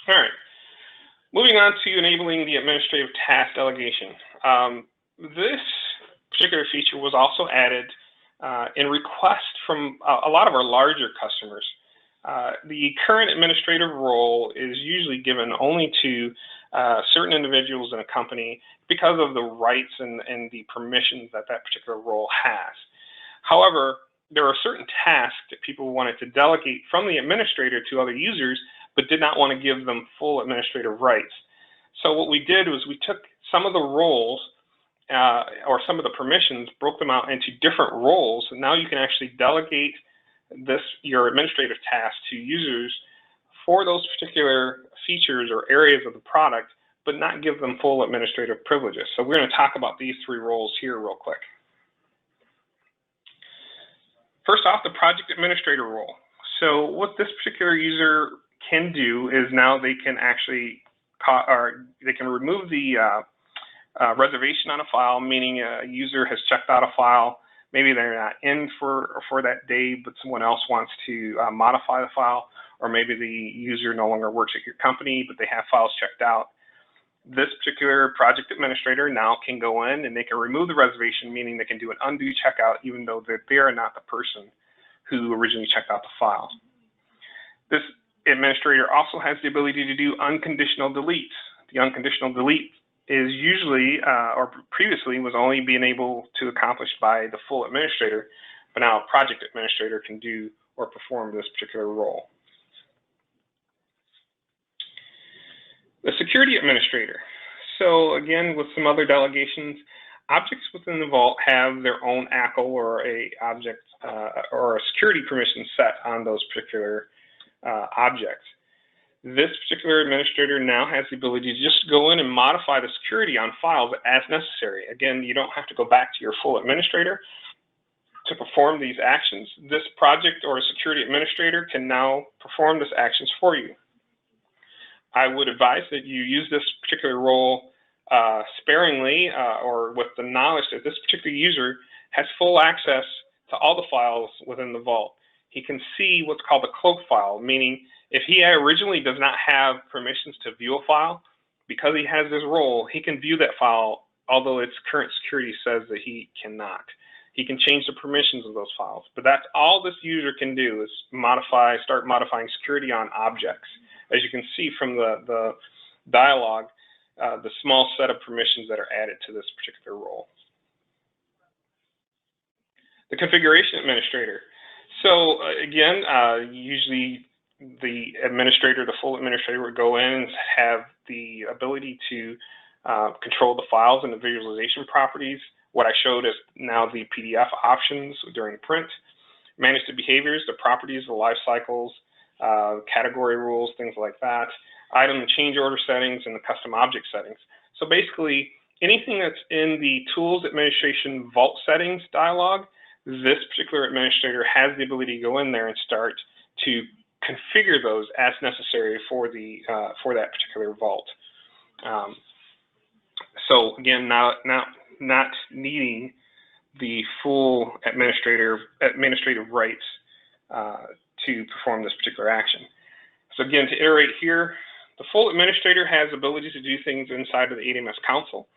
All right, moving on to enabling the administrative task delegation. This particular feature was also added in request from a lot of our larger customers. The current administrative role is usually given only to certain individuals in a company because of the rights and the permissions that that particular role has. However, there are certain tasks that people wanted to delegate from the administrator to other users, but did not want to give them full administrative rights. So what we did was we took some of the roles or some of the permissions, broke them out into different roles, and now you can actually delegate your administrative tasks to users for those particular features or areas of the product, but not give them full administrative privileges. So we're going to talk about these three roles here real quick. First off, the project administrator role. So what this particular user can do is now they can actually remove the reservation on a file, meaning a user has checked out a file. Maybe they're not in for that day, but someone else wants to modify the file, or maybe the user no longer works at your company, but they have files checked out. This particular project administrator now can go in and they can remove the reservation, meaning they can do an undo checkout, even though they are not the person who originally checked out the file. This administrator also has the ability to do unconditional deletes. The unconditional delete is usually, or previously, was only being able to accomplish by the full administrator, but now a project administrator can do or perform this particular role. The security administrator. So again, with some other delegations, objects within the Vault have their own ACL or a object or a security permission set on those particular objects. This particular administrator now has the ability to just go in and modify the security on files as necessary. Again, you don't have to go back to your full administrator to perform these actions. This project or security administrator can now perform these actions for you. I would advise that you use this particular role sparingly or with the knowledge that this particular user has full access to all the files within the Vault. He can see what's called a cloak file, meaning if he originally does not have permissions to view a file, because he has this role, he can view that file, although its current security says that he cannot. He can change the permissions of those files, but that's all this user can do is start modifying security on objects. As you can see from the dialog, the small set of permissions that are added to this particular role. The configuration administrator. So again, usually the administrator, the full administrator, would go in and have the ability to control the files and the visualization properties. What I showed is now the PDF options during print. Manage the behaviors, the properties, the life cycles, category rules, things like that. Item and change order settings and the custom object settings. So basically, anything that's in the Tools Administration Vault Settings dialog, this particular administrator has the ability to go in there and start to configure those as necessary for that particular vault. So again, not needing the full administrative rights to perform this particular action. So again, to iterate here, the full administrator has ability to do things inside of the ADMS console.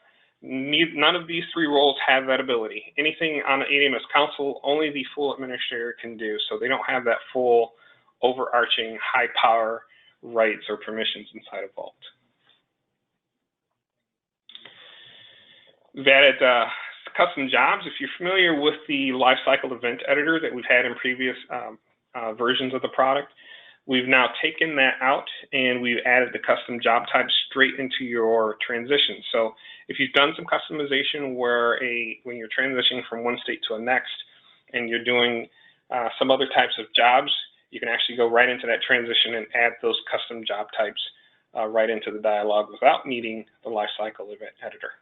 None of these three roles have that ability. Anything on the ADMS console, only the full administrator can do, so they don't have that full overarching high power rights or permissions inside of Vault. We've added custom jobs. If you're familiar with the lifecycle event editor that we've had in previous versions of the product, we've now taken that out and we've added the custom job type straight into your transition. So if you've done some customization where when you're transitioning from one state to the next and you're doing some other types of jobs, you can actually go right into that transition and add those custom job types right into the dialog without needing the lifecycle event editor.